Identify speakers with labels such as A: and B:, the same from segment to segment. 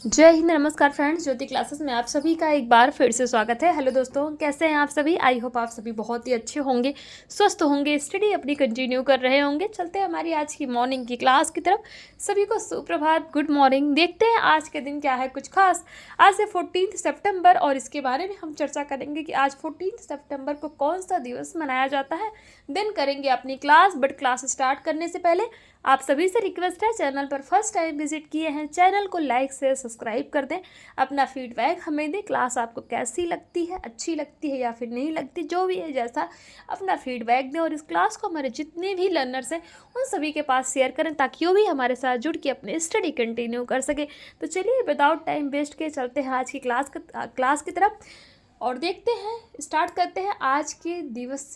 A: जय हिंद, नमस्कार फ्रेंड्स। ज्योति क्लासेस में आप सभी का एक बार फिर से स्वागत है। हेलो दोस्तों, कैसे हैं आप सभी? आई होप आप सभी बहुत ही अच्छे होंगे, स्वस्थ होंगे, स्टडी अपनी कंटिन्यू कर रहे होंगे। चलते हैं हमारी आज की मॉर्निंग की क्लास की तरफ। सभी को सुप्रभात, गुड मॉर्निंग। देखते हैं आज के दिन क्या है कुछ खास। आज है 14 सितंबर और इसके बारे में हम चर्चा करेंगे कि आज 14 सितंबर को कौन सा दिवस मनाया जाता है। देन करेंगे अपनी क्लास, बट क्लास स्टार्ट करने से पहले आप सभी से रिक्वेस्ट है, चैनल पर फर्स्ट टाइम विजिट किए हैं, चैनल को लाइक से सब्सक्राइब कर दें। अपना फीडबैक हमें दें, क्लास आपको कैसी लगती है, अच्छी लगती है या फिर नहीं लगती, जो भी है जैसा अपना फीडबैक दें। और इस क्लास को हमारे जितने भी लर्नर्स हैं उन सभी के पास शेयर करें ताकि वो भी हमारे साथ जुड़ के अपने स्टडी कंटिन्यू कर सके। तो चलिए विदाउट टाइम वेस्ट के चलते हैं आज की क्लास की तरफ और देखते हैं, स्टार्ट करते हैं आज के दिवस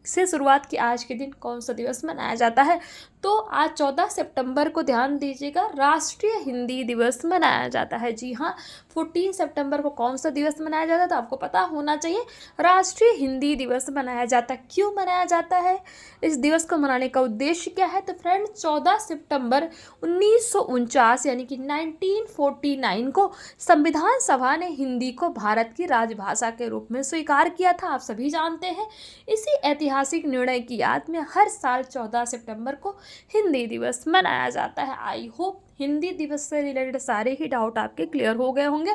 A: से शुरुआत की। आज के दिन कौन सा दिवस मनाया जाता है? तो आज 14 सितंबर को ध्यान दीजिएगा, राष्ट्रीय हिंदी दिवस मनाया जाता है। जी हाँ, 14 सितंबर को कौन सा दिवस मनाया जाता है तो आपको पता होना चाहिए, राष्ट्रीय हिंदी दिवस मनाया जाता है। क्यों मनाया जाता है? इस दिवस को मनाने का उद्देश्य क्या है? तो फ्रेंड, 14 सितंबर 1949 यानी कि 1949 को संविधान सभा ने हिंदी को भारत की राजभाषा के रूप में स्वीकार किया था। आप सभी जानते हैं। इसी ऐतिहासिक निर्णय की याद में हर साल 14 सितंबर को हिंदी दिवस मनाया जाता है। आई होप हिंदी दिवस से रिलेटेड सारे ही डाउट आपके क्लियर हो गए होंगे।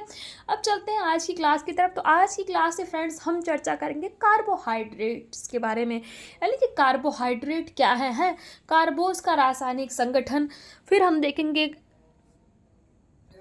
A: अब चलते हैं आज की क्लास की तरफ। तो आज की क्लास से फ्रेंड्स हम चर्चा करेंगे कार्बोहाइड्रेट्स के बारे में, यानी कि कार्बोहाइड्रेट क्या है कार्बोस का रासायनिक संगठन, फिर हम देखेंगे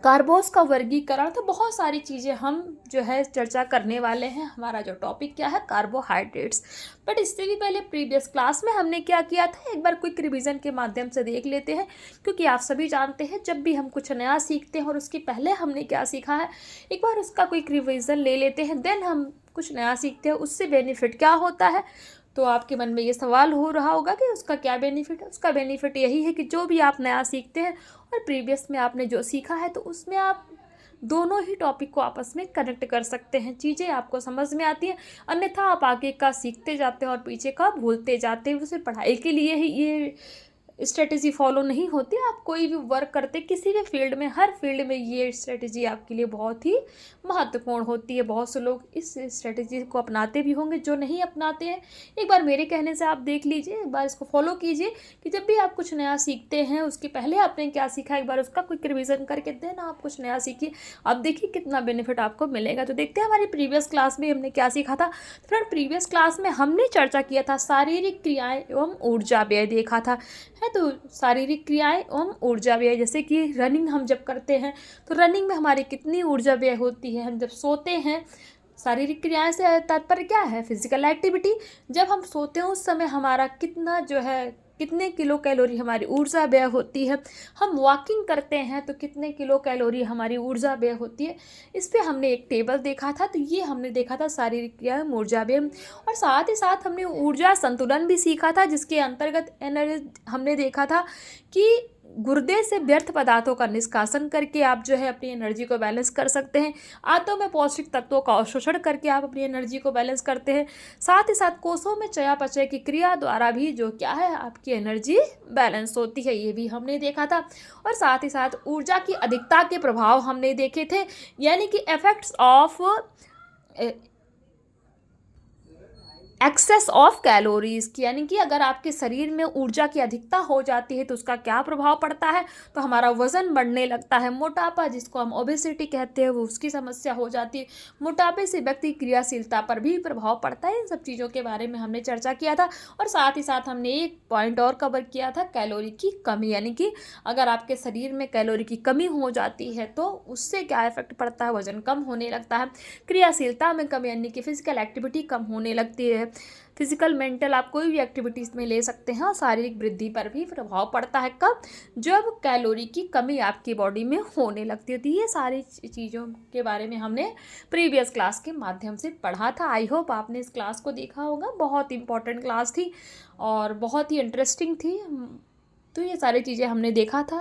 A: कार्बोस का वर्गीकरण। तो बहुत सारी चीज़ें हम जो है चर्चा करने वाले हैं। हमारा जो टॉपिक क्या है, कार्बोहाइड्रेट्स। बट इससे भी पहले प्रीवियस क्लास में हमने क्या किया था, एक बार क्विक रिवीजन के माध्यम से देख लेते हैं, क्योंकि आप सभी जानते हैं जब भी हम कुछ नया सीखते हैं और उसके पहले हमने क्या सीखा है, एक बार उसका क्विक रिवीजन ले लेते हैं, देन हम कुछ नया सीखते हैं, उससे बेनिफिट क्या होता है। तो आपके मन में ये सवाल हो रहा होगा कि उसका क्या बेनिफिट है। उसका बेनिफिट यही है कि जो भी आप नया सीखते हैं और प्रीवियस में आपने जो सीखा है, तो उसमें आप दोनों ही टॉपिक को आपस में कनेक्ट कर सकते हैं, चीज़ें आपको समझ में आती हैं। अन्यथा आप आगे का सीखते जाते हैं और पीछे का भूलते जाते हैं। सिर्फ पढ़ाई के लिए ही ये स्ट्रेटेजी फॉलो नहीं होती। आप कोई भी वर्क करते किसी भी फील्ड में, हर फील्ड में ये स्ट्रेटेजी आपके लिए बहुत ही महत्वपूर्ण होती है। बहुत से लोग इस स्ट्रेटेजी को अपनाते भी होंगे, जो नहीं अपनाते हैं एक बार मेरे कहने से आप देख लीजिए, एक बार इसको फॉलो कीजिए कि जब भी आप कुछ नया सीखते हैं उसके पहले आपने क्या सीखा, एक बार उसका क्विक रिविजन करके देना आप कुछ नया सीखिए। आप देखिए कितना बेनिफिट आपको मिलेगा। तो देखते हैं हमारी प्रीवियस क्लास में हमने क्या सीखा था। फ्रेंड, प्रीवियस क्लास में हमने चर्चा किया था शारीरिक क्रियाएं एवं ऊर्जा व्यय देखा था, है। तो शारीरिक क्रियाएं एवं ऊर्जा व्यय, जैसे कि रनिंग हम जब करते हैं तो रनिंग में हमारी कितनी ऊर्जा व्यय होती है। हम जब सोते हैं, शारीरिक क्रियाएं से तात्पर्य क्या है, फिजिकल एक्टिविटी। जब हम सोते हैं उस समय हमारा कितना जो है, कितने किलो कैलोरी हमारी ऊर्जा व्यय होती है। हम वॉकिंग करते हैं तो कितने किलो कैलोरी हमारी ऊर्जा व्यय होती है। इस पे हमने एक टेबल देखा था। तो ये हमने देखा था शारीरिक क्रिया ऊर्जा व्यय। और साथ ही साथ हमने ऊर्जा संतुलन भी सीखा था, जिसके अंतर्गत एनर्जी हमने देखा था कि गुर्दे से व्यर्थ पदार्थों का निष्कासन करके आप जो है अपनी एनर्जी को बैलेंस कर सकते हैं। आंतों में पौष्टिक तत्वों का अवशोषण करके आप अपनी एनर्जी को बैलेंस करते हैं। साथ ही साथ कोषों में चयापचय की क्रिया द्वारा भी जो क्या है आपकी एनर्जी बैलेंस होती है, ये भी हमने देखा था। और साथ ही साथ ऊर्जा की अधिकता के प्रभाव हमने देखे थे, यानी कि effects of excess of calories की, यानी कि अगर आपके शरीर में ऊर्जा की अधिकता हो जाती है तो उसका क्या प्रभाव पड़ता है। तो हमारा वजन बढ़ने लगता है, मोटापा जिसको हम ओबेसिटी कहते हैं वो उसकी समस्या हो जाती है। मोटापे से व्यक्ति क्रियाशीलता पर भी प्रभाव पड़ता है। इन सब चीज़ों के बारे में हमने चर्चा किया था। और साथ ही साथ हमने एक पॉइंट और कवर किया था, कैलोरी की कमी, यानी कि अगर आपके शरीर में कैलोरी की कमी हो जाती है तो उससे क्या इफेक्ट पड़ता है, वजन कम होने लगता है, क्रियाशीलता में कमी यानी कि फिजिकल एक्टिविटी कम होने लगती है। फिजिकल मेंटल आप कोई भी एक्टिविटीज़ में ले सकते हैं। और शारीरिक वृद्धि पर भी प्रभाव पड़ता है, कब, जब कैलोरी की कमी आपकी बॉडी में होने लगती है। तो ये सारी चीज़ों के बारे में हमने प्रीवियस क्लास के माध्यम से पढ़ा था। आई होप आपने इस क्लास को देखा होगा, बहुत इंपॉर्टेंट क्लास थी और बहुत ही इंटरेस्टिंग थी। तो ये सारी चीज़ें हमने देखा था।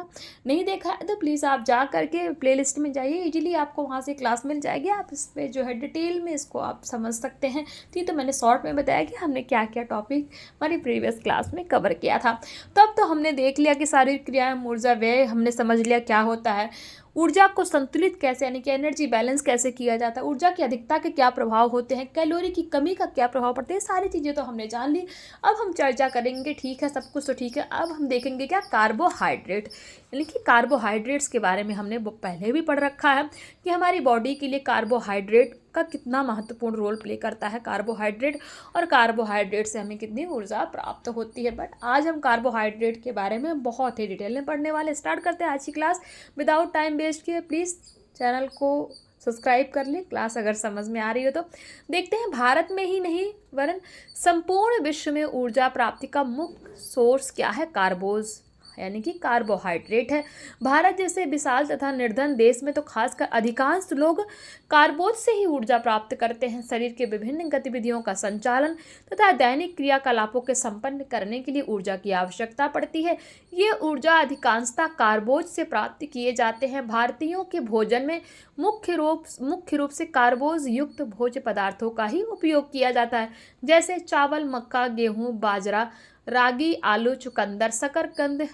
A: नहीं देखा है तो प्लीज़ आप जा करके प्लेलिस्ट में जाइए, इजीली आपको वहाँ से क्लास मिल जाएगी। आप इस पर जो है डिटेल में इसको आप समझ सकते हैं। तो ये तो मैंने शॉर्ट में बताया कि हमने क्या क्या टॉपिक हमारी प्रीवियस क्लास में कवर किया था। तब तो हमने देख लिया कि शारीरिक क्रियाएं ऊर्जा व्यय हमने समझ लिया क्या होता है। ऊर्जा को संतुलित कैसे यानी कि एनर्जी बैलेंस कैसे किया जाता है, ऊर्जा की अधिकता के क्या प्रभाव होते हैं, कैलोरी की कमी का क्या प्रभाव पड़ता है, सारी चीज़ें तो हमने जान ली। अब हम चर्चा करेंगे, ठीक है सब कुछ तो ठीक है, अब हम देखेंगे क्या कार्बोहाइड्रेट, यानी कि कार्बोहाइड्रेट्स के बारे में हमने पहले भी पढ़ रखा है कि हमारी बॉडी के लिए कार्बोहाइड्रेट का कितना महत्वपूर्ण रोल प्ले करता है कार्बोहाइड्रेट, और कार्बोहाइड्रेट से हमें कितनी ऊर्जा प्राप्त होती है। बट आज हम कार्बोहाइड्रेट के बारे में बहुत ही डिटेल में पढ़ने वाले। स्टार्ट करते हैं आज की क्लास विदाउट टाइम वेस्ट किए। प्लीज़ चैनल को सब्सक्राइब कर लें, क्लास अगर समझ में आ रही हो तो। देखते हैं भारत में ही नहीं वरन संपूर्ण विश्व में ऊर्जा प्राप्ति का मुख्य सोर्स क्या है, कार्बोज यानी कि कार्बोहाइड्रेट है। भारत जैसे विशाल तथा निर्धन देश में तो खासकर अधिकांश लोग कार्बोज से ही ऊर्जा प्राप्त करते हैं। शरीर के विभिन्न गतिविधियों का संचालन तथा दैनिक क्रियाकलापों के संपन्न करने के लिए ऊर्जा की आवश्यकता पड़ती है। ये ऊर्जा अधिकांशतः कार्बोज से प्राप्त किए जाते हैं। भारतीयों के भोजन में मुख्य रूप से कार्बोज युक्त भोज्य पदार्थों का ही उपयोग किया जाता है, जैसे चावल, मक्का, गेहूँ, बाजरा, रागी, आलू, चुकंदर, शकरकंद,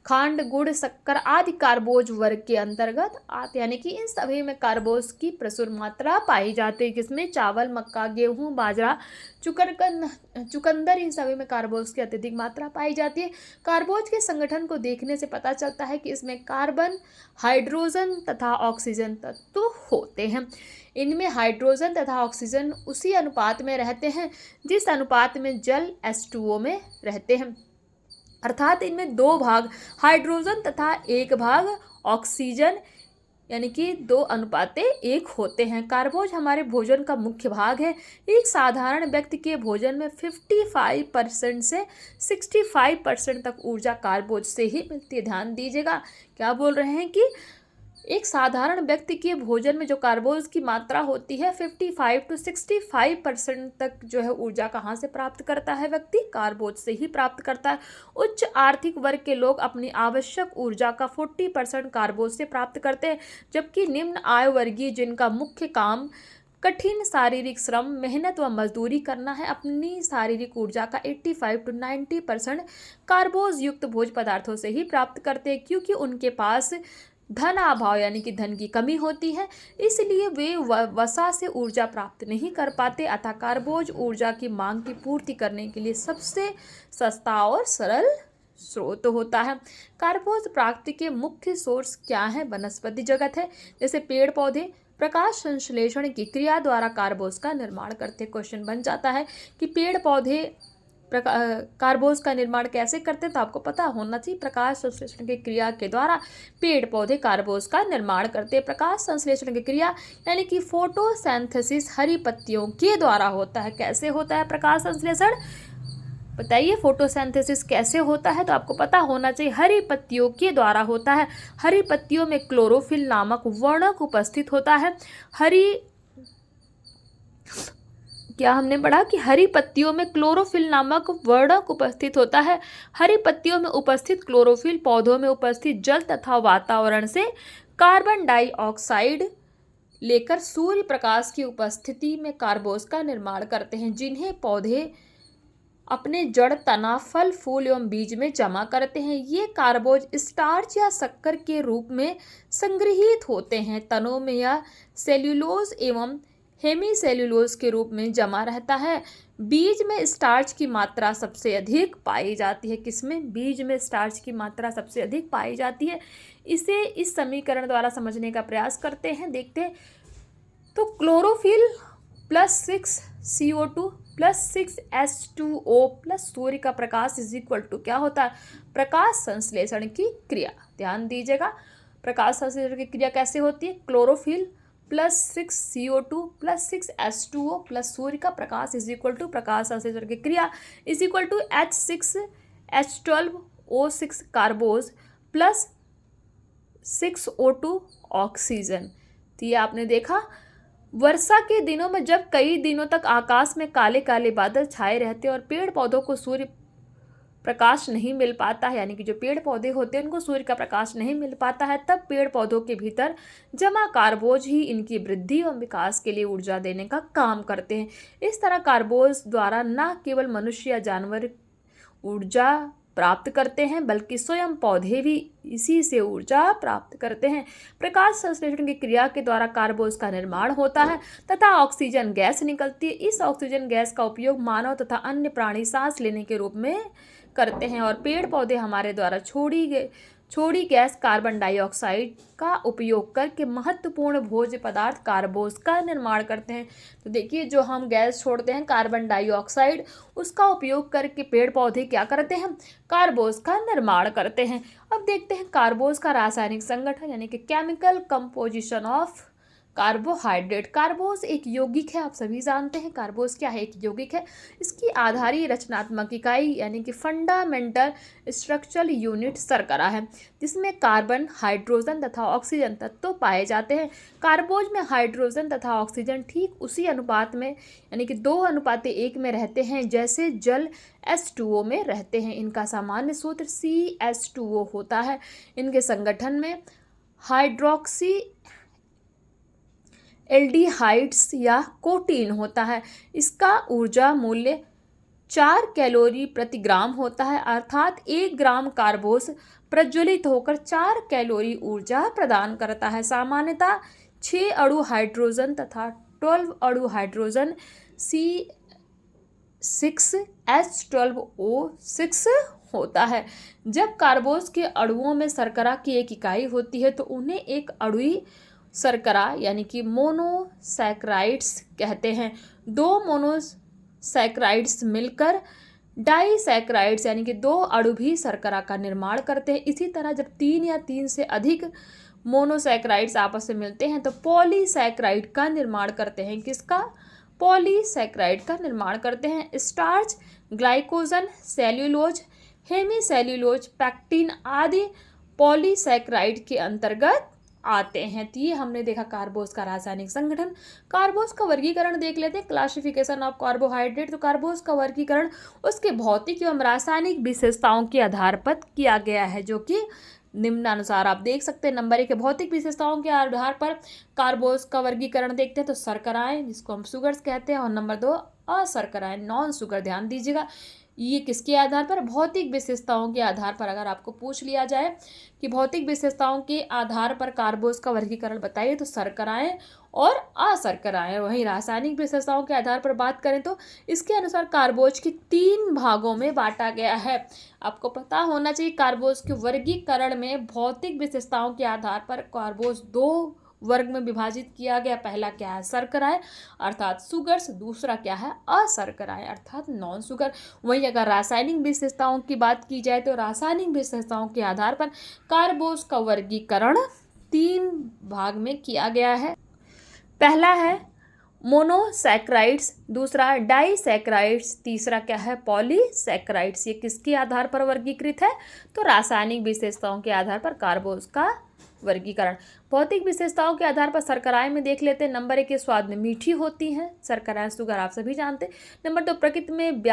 A: खांड, गुड़, शक्कर आदि कार्बोज वर्ग के अंतर्गत आते, यानी कि इन सभी में कार्बोज की प्रचुर मात्रा पाई जाती है। किसमें? चावल, मक्का, गेहूं, बाजरा, चुकंदर, इन सभी में कार्बोज की अत्यधिक मात्रा पाई जाती है। कार्बोज के संगठन को देखने से पता चलता है कि इसमें कार्बन, हाइड्रोजन तथा ऑक्सीजन तत्व होते हैं। इनमें हाइड्रोजन तथा ऑक्सीजन उसी अनुपात में रहते हैं जिस अनुपात में जल H2O में रहते हैं, अर्थात इनमें 2 भाग हाइड्रोजन तथा 1 भाग ऑक्सीजन, यानी कि 2:1 होते हैं। कार्बोज हमारे भोजन का मुख्य भाग है। एक साधारण व्यक्ति के भोजन में 55% से 65% तक ऊर्जा कार्बोज से ही मिलती है। ध्यान दीजिएगा, क्या बोल रहे हैं कि एक साधारण व्यक्ति के भोजन में जो कार्बोज की मात्रा होती है 55 to 65% तक जो है ऊर्जा कहाँ से प्राप्त करता है व्यक्ति? कार्बोज से ही प्राप्त करता है। उच्च आर्थिक वर्ग के लोग अपनी आवश्यक ऊर्जा का 40% कार्बोज से प्राप्त करते हैं, जबकि निम्न आय वर्गीय जिनका मुख्य काम कठिन शारीरिक श्रम, मेहनत व मजदूरी करना है, अपनी शारीरिक ऊर्जा का 85 to 90% कार्बोज युक्त भोज्य पदार्थों से ही प्राप्त करते हैं। क्योंकि उनके पास धन अभाव यानी कि धन की कमी होती है, इसलिए वे वसा से ऊर्जा प्राप्त नहीं कर पाते, अतः कार्बोज ऊर्जा की मांग की पूर्ति करने के लिए सबसे सस्ता और सरल स्रोत होता है। कार्बोज प्राप्ति के मुख्य सोर्स क्या है? वनस्पति जगत है, जैसे पेड़ पौधे प्रकाश संश्लेषण की क्रिया द्वारा कार्बोज का निर्माण करते। क्वेश्चन बन जाता है कि पेड़ पौधे कार्बोज का निर्माण कैसे करते हैं, तो आपको पता होना चाहिए प्रकाश संश्लेषण की क्रिया के द्वारा पेड़ पौधे कार्बोज का निर्माण करते हैं। प्रकाश संश्लेषण की क्रिया यानी कि फोटोसिंथेसिस हरी पत्तियों के द्वारा होता है। कैसे होता है प्रकाश संश्लेषण? बताइए, फोटोसिंथेसिस कैसे होता है? तो आपको पता होना चाहिए हरी पत्तियों के द्वारा होता है। हरी पत्तियों में क्लोरोफिल नामक वर्णक उपस्थित होता है। क्या हमने पढ़ा कि हरी पत्तियों में क्लोरोफिल नामक वर्णक उपस्थित होता है। हरी पत्तियों में उपस्थित क्लोरोफिल पौधों में उपस्थित जल तथा वातावरण से कार्बन डाइऑक्साइड लेकर सूर्य प्रकाश की उपस्थिति में कार्बोज का निर्माण करते हैं, जिन्हें पौधे अपने जड़, तना, फल, फूल एवं बीज में जमा करते हैं। ये कार्बोज स्टार्च या शक्कर के रूप में संग्रहित होते हैं। तनों में यह सेल्यूलोज एवं हेमीसेल्यूलोज के रूप में जमा रहता है। बीज में स्टार्च की मात्रा सबसे अधिक पाई जाती है। किसमें? बीज में स्टार्च की मात्रा सबसे अधिक पाई जाती है। इसे इस समीकरण द्वारा समझने का प्रयास करते हैं, देखते हैं। तो क्लोरोफिल +6 CO2 +6 H2O प्लस सूर्य का प्रकाश इज इक्वल टू क्या होता है? प्रकाश संश्लेषण की क्रिया। ध्यान दीजिएगा, प्रकाश संश्लेषण की क्रिया कैसे होती है? क्लोरोफिल +6 CO2 +6 H2O प्लस सूर्य का प्रकाश इज इक्वल टू प्रकाश संश्लेषण की क्रिया इज इक्वल टू H6H12O6 कार्बोज +6O2 ऑक्सीजन। तो ये आपने देखा, वर्षा के दिनों में जब कई दिनों तक आकाश में काले काले बादल छाए रहते हैं और पेड़ पौधों को सूर्य प्रकाश नहीं मिल पाता है, यानी कि जो पेड़ पौधे होते हैं उनको सूर्य का प्रकाश नहीं मिल पाता है, तब पेड़ पौधों के भीतर जमा कार्बोज ही इनकी वृद्धि और विकास के लिए ऊर्जा देने का काम करते हैं। इस तरह कार्बोज द्वारा न केवल मनुष्य या जानवर ऊर्जा प्राप्त करते हैं, बल्कि स्वयं पौधे भी इसी से ऊर्जा प्राप्त करते हैं। प्रकाश संश्लेषण की क्रिया के द्वारा कार्बोज का निर्माण होता है तथा ऑक्सीजन गैस निकलती है। इस ऑक्सीजन गैस का उपयोग मानव तथा अन्य प्राणी सांस लेने के रूप में करते हैं, और पेड़ पौधे हमारे द्वारा छोड़ी गैस कार्बन डाइऑक्साइड का उपयोग करके महत्वपूर्ण भोज्य पदार्थ कार्बोज का निर्माण करते हैं। तो देखिए, जो हम गैस छोड़ते हैं कार्बन डाइऑक्साइड, उसका उपयोग करके पेड़ पौधे क्या करते हैं, कार्बोज का निर्माण करते हैं। अब देखते हैं कार्बोज का रासायनिक संगठन यानी कि केमिकल कंपोजिशन ऑफ कार्बोहाइड्रेट। कार्बोज एक यौगिक है, आप सभी जानते हैं कार्बोज क्या है, एक यौगिक है। इसकी आधारी रचनात्मक इकाई यानी कि फंडामेंटल स्ट्रक्चरल यूनिट शर्करा है, जिसमें कार्बन, हाइड्रोजन तथा ऑक्सीजन तत्व पाए जाते हैं। कार्बोज में हाइड्रोजन तथा ऑक्सीजन ठीक उसी अनुपात में यानी कि 2:1 में रहते हैं जैसे जल H2O में रहते हैं। इनका सामान्य सूत्र CH2O होता है। इनके संगठन में हाइड्रोक्सी एल्डिहाइड्स या कोटीन होता है। इसका ऊर्जा मूल्य 4 कैलोरी प्रति ग्राम होता है, अर्थात 1 ग्राम कार्बोज प्रज्वलित होकर 4 कैलोरी ऊर्जा प्रदान करता है। सामान्यतः 6 अणु हाइड्रोजन तथा 12 अणु हाइड्रोजन C6H12O6 होता है। जब कार्बोज के अणुओं में शर्करा की एक इकाई होती है तो उन्हें एक अणुई शर्करा यानी कि मोनोसैकराइड्स कहते हैं। 2 मोनोसैकराइड्स मिलकर डाइसैकराइड्स यानी कि 2 अणु भी शर्करा का निर्माण करते हैं। इसी तरह जब 3 या 3 से अधिक मोनोसैकराइड्स आपस में मिलते हैं तो पॉलीसैकराइड का निर्माण करते हैं। किसका? पॉलीसैकराइड का निर्माण करते हैं। Starch, glycogen, cellulose, hemicellulose, pectin आदि पॉलीसैकराइड के अंतर्गत आते हैं। तो ये हमने देखा कार्बोज का रासायनिक संगठन। कार्बोज का वर्गीकरण देख लेते हैं, क्लासिफिकेशन ऑफ कार्बोहाइड्रेट। तो कार्बोज का वर्गीकरण उसके भौतिक एवं रासायनिक विशेषताओं के आधार पर किया गया है, जो कि निम्नानुसार आप देख सकते हैं। नंबर 1 भौतिक विशेषताओं के आधार पर कार्बोज का वर्गीकरण देखते हैं तो शर्कराएं, जिसको हम शुगर्स कहते हैं, और नंबर 2 अशर्कराएं, नॉन शुगर। ध्यान दीजिएगा, ये किसके आधार पर? भौतिक विशेषताओं के आधार पर। अगर आपको पूछ लिया जाए कि भौतिक विशेषताओं के आधार पर कार्बोज का वर्गीकरण बताइए तो शर्कराएं और अशर्कराएं। वहीं रासायनिक विशेषताओं के आधार पर बात करें तो इसके अनुसार कार्बोज के 3 भागों में बांटा गया है। आपको पता होना चाहिए कार्बोज के वर्गीकरण में भौतिक विशेषताओं के आधार पर कार्बोज 2 वर्ग में विभाजित किया गया। पहला क्या है? शर्कराएं अर्थात सुगर्स। दूसरा क्या है? अशर्कराएं अर्थात नॉन शुगर। वहीं अगर रासायनिक विशेषताओं की बात की जाए तो रासायनिक विशेषताओं के आधार पर कार्बोज का वर्गीकरण 3 भाग में किया गया है। पहला है मोनोसैकराइड्स, दूसरा डाइसैकराइड्स, तीसरा क्या है? पॉलीसैकराइड्स। ये किसके आधार पर वर्गीकृत है? तो रासायनिक विशेषताओं के आधार पर कार्बोज का वर्गीकरण। भौतिक विशेषताओं के आधार पर शर्कराएं में देख लेते हैं। नंबर 1 के स्वाद में मीठी होती हैं शर्कराएं, शुगर आप सभी जानते हैं। नंबर 2 प्रकृति में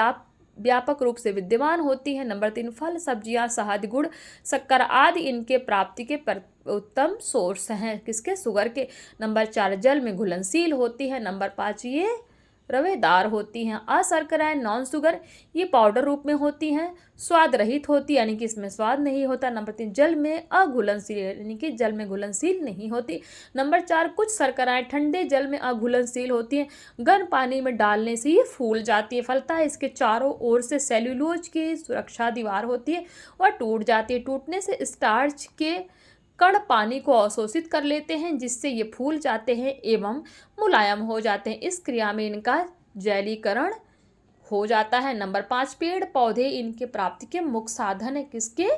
A: व्यापक रूप से विद्यमान होती है। नंबर 3 फल, सब्जियां, शहद, गुड़, शक्कर आदि इनके प्राप्ति के उत्तम सोर्स हैं। किसके? शुगर के। नंबर 4 जल में घुलनशील होती है। नंबर 5 ये रवेदार होती हैं। अशर्कराएं नॉन शुगर, ये पाउडर रूप में होती हैं, स्वाद रहित होती यानी कि इसमें स्वाद नहीं होता। नंबर 3 जल में अघुलनशील यानी कि जल में घुलनशील नहीं होती। नंबर 4 कुछ शर्कराएं ठंडे जल में अघुलनशील होती हैं, गर्म पानी में डालने से ये फूल जाती है। फलतः इसके चारों ओर से सेल्यूलोज की सुरक्षा दीवार होती है, वह टूट जाती है। टूटने से स्टार्च के कण पानी को अवशोषित कर लेते हैं, जिससे ये फूल जाते हैं एवं मुलायम हो जाते हैं। इस क्रिया में इनका जैलीकरण हो जाता है। नंबर 5 पेड़ पौधे इनके प्राप्ति के मुख्य साधन है। किसके?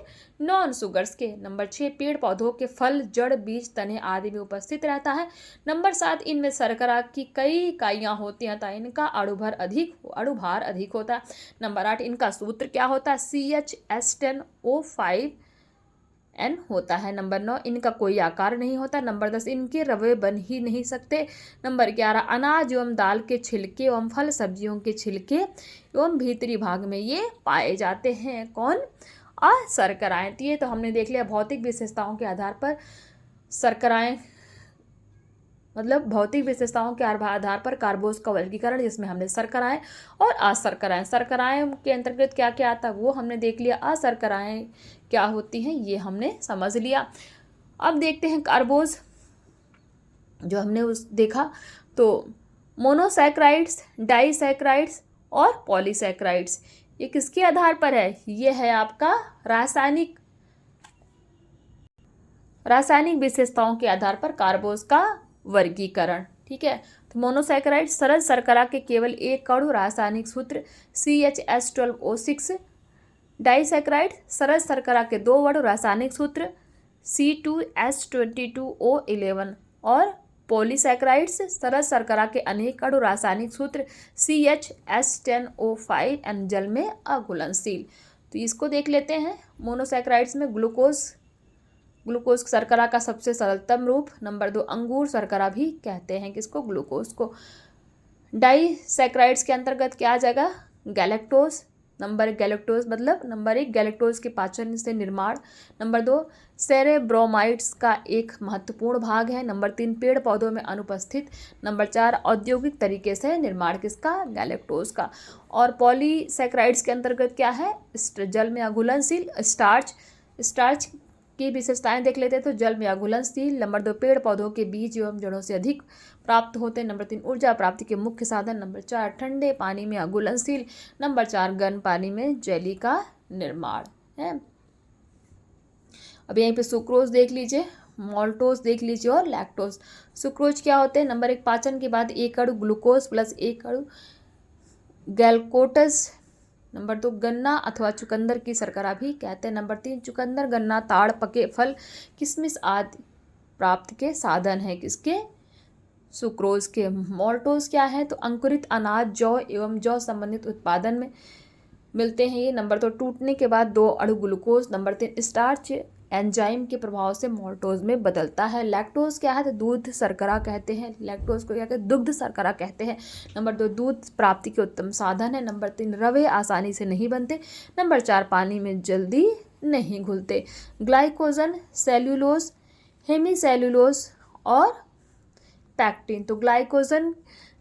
A: नॉन शुगर्स के। नंबर 6 पेड़ पौधों के फल, जड़, बीज, तने आदि में उपस्थित रहता है। नंबर 7 इनमें शर्करा की कई इकाइयाँ होती हैं, तो इनका अणुभार अधिक होता है। नंबर 8 इनका सूत्र क्या होता है? CHS10O5 N होता है। नंबर 9 इनका कोई आकार नहीं होता। नंबर 10 इनके रवे बन ही नहीं सकते। नंबर 11 अनाज एवं दाल के छिलके एवं फल सब्जियों के छिलके एवं भीतरी भाग में ये पाए जाते हैं। कौन? अशर्कराएं। तो ये तो हमने देख लिया भौतिक विशेषताओं के आधार पर शर्कराएं मतलब भौतिक विशेषताओं के आधार पर कार्बोज का वर्गीकरण, जिसमें हमने शर्कराएं और अशर्कराएं, शर्कराएं के अंतर्गत क्या क्या आता है वो हमने देख लिया, अशर्कराएं क्या होती हैं ये हमने समझ लिया। अब देखते हैं कार्बोज, जो हमने उस देखा तो मोनोसैक्राइड्स, डाइसैक्राइड्स और पॉलीसैक्राइड्स, ये किसके आधार पर है, ये है आपका रासायनिक विशेषताओं के आधार पर कार्बोज का वर्गीकरण। ठीक है, तो मोनोसैकेराइड सरल शर्करा के केवल एक अणु, रासायनिक सूत्र CHS12O6। डाइसैकेराइड सरल शर्करा के दो अणु, रासायनिक सूत्र C2H22O11। और पॉलीसैकेराइड्स सरल शर्करा के अनेक अणु, रासायनिक सूत्र CHS10O5 एंड जल में अघुलनशील। तो इसको देख लेते हैं। मोनोसैकेराइड्स में ग्लूकोज शर्करा का सबसे सरलतम रूप। नंबर 2 अंगूर शर्करा भी कहते हैं किसको, ग्लूकोज को। डाइसैक्राइड्स के अंतर्गत क्या आ जाएगा, गैलेक्टोज। गैलेक्टोज मतलब नंबर 1 गैलेक्टोज के पाचन से निर्माण। नंबर 2 सेरेब्रोमाइड्स का एक महत्वपूर्ण भाग है। नंबर 3 पेड़ पौधों में अनुपस्थित। नंबर 4 औद्योगिक तरीके से निर्माण किसका, गैलेक्टोज का। और पॉलीसैक्राइड्स के अंतर्गत क्या है, जल में अघुलनशील। स्टार्च की विशेषताएं देख लेते हैं तो जल में अघुलनशील। नंबर 2 पेड़ पौधों के बीज एवं जड़ों से अधिक प्राप्त होते हैं। नंबर 3 ऊर्जा प्राप्ति के मुख्य साधन। नंबर 4 ठंडे पानी में अघुलनशील। नंबर 4 गर्म पानी में जेली का निर्माण है। अब यहीं पे सुक्रोज देख लीजिए, मॉल्टोज देख लीजिए और लैक्टोज। सुक्रोज क्या होते हैं, नंबर 1 पाचन के बाद एक अणु ग्लूकोज प्लस एक अणु गैलकोटस। नंबर 2 गन्ना अथवा चुकंदर की शर्करा भी कहते हैं। नंबर 3 चुकंदर, गन्ना, ताड़, पके फल, किशमिश आदि प्राप्ति के साधन है किसके, सुक्रोज के। मॉल्टोज क्या है, तो अंकुरित अनाज, जौ एवं जौ संबंधित उत्पादन में मिलते हैं ये। नंबर 2 टूटने के बाद 2 अणु ग्लूकोज। नंबर 3 स्टार्च एंजाइम के प्रभाव से मॉल्टोज में बदलता है। लैक्टोज क्या है, तो दूध शर्करा कहते हैं, लैक्टोज को क्या कहते हैं, दुग्ध शर्करा कहते हैं। नंबर 2 दूध प्राप्ति के उत्तम साधन है। नंबर 3 रवे आसानी से नहीं बनते। नंबर 4 पानी में जल्दी नहीं घुलते। ग्लाइकोजन, सेल्यूलोज, हेमीसेल्यूलोज और पैक्टिन। तो ग्लाइकोजन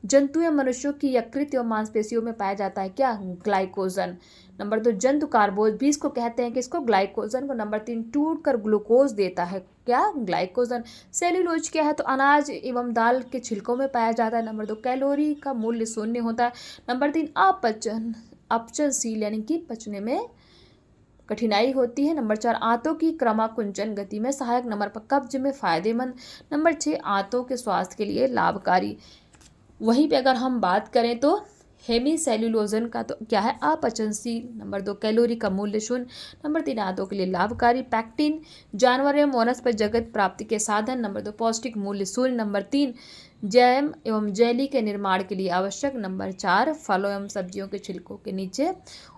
A: जंतु या मनुष्यों की यकृत एवं मांसपेशियों में पाया जाता है क्या, ग्लाइकोजन। नंबर 2 जंतु कार्बोज भी इसको कहते हैं किसको, ग्लाइकोजन को। नंबर 3 टूट कर ग्लूकोज देता है क्या, ग्लाइकोजन। सेल्यूलोज क्या है, तो अनाज एवं दाल के छिलकों में पाया जाता है। नंबर 2 कैलोरी का मूल्य 0 होता है। नंबर 3 अपचनशील यानी कि पचने में कठिनाई होती है। नंबर 4 आंतों की क्रमाकुंचन गति में सहायक। नंबर 5 कब्ज में फायदेमंद। नंबर 6 आंतों के स्वास्थ्य के लिए लाभकारी। वहीं पे अगर हम बात करें तो हेमीसेल्यूलोजन का तो क्या है, अपचनशील। नंबर 2 कैलोरी का मूल्य 0। नंबर 3 आंतों के लिए लाभकारी। पैक्टिन जानवर एवं वनस्पति जगत प्राप्ति के साधन। नंबर 2 पौष्टिक मूल्य 0। नंबर 3 जैम एवं जेली के निर्माण के लिए आवश्यक। नंबर 4 फलों एवं सब्जियों के छिलकों के नीचे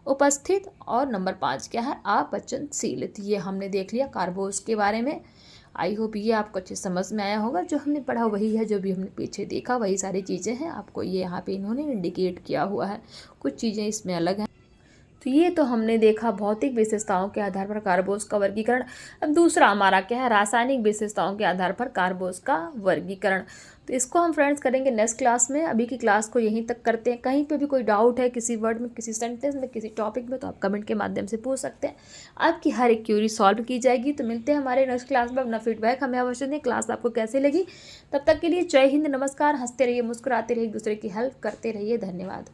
A: उपस्थित। और नंबर 5 क्या है, अपचनशील। तो ये हमने देख लिया कार्बोज के बारे में। आई होप ये आपको अच्छे समझ में आया होगा। जो हमने पढ़ा वही है, जो भी हमने पीछे देखा वही सारी चीज़ें हैं। आपको ये यहाँ पे इन्होंने इंडिकेट किया हुआ है, कुछ चीज़ें इसमें अलग हैं। तो ये तो हमने देखा भौतिक विशेषताओं के आधार पर कार्बोज का वर्गीकरण। अब दूसरा हमारा क्या है, रासायनिक विशेषताओं के आधार पर कार्बोज का वर्गीकरण। तो इसको हम फ्रेंड्स करेंगे नेक्स्ट क्लास में। अभी की क्लास को यहीं तक करते हैं। कहीं पे भी कोई डाउट है किसी वर्ड में, किसी सेंटेंस में, किसी टॉपिक में, तो आप कमेंट के माध्यम से पूछ सकते हैं। आपकी हर एक क्यूरी सॉल्व की जाएगी। तो मिलते हैं हमारे नेक्स्ट क्लास में। अपना फीडबैक हमें अवश्य दें, क्लास आपको कैसे लगी। तब तक के लिए जय हिंद, नमस्कार। हंसते रहिए, मुस्कुराते रहिए, एक दूसरे की हेल्प करते रहिए। धन्यवाद।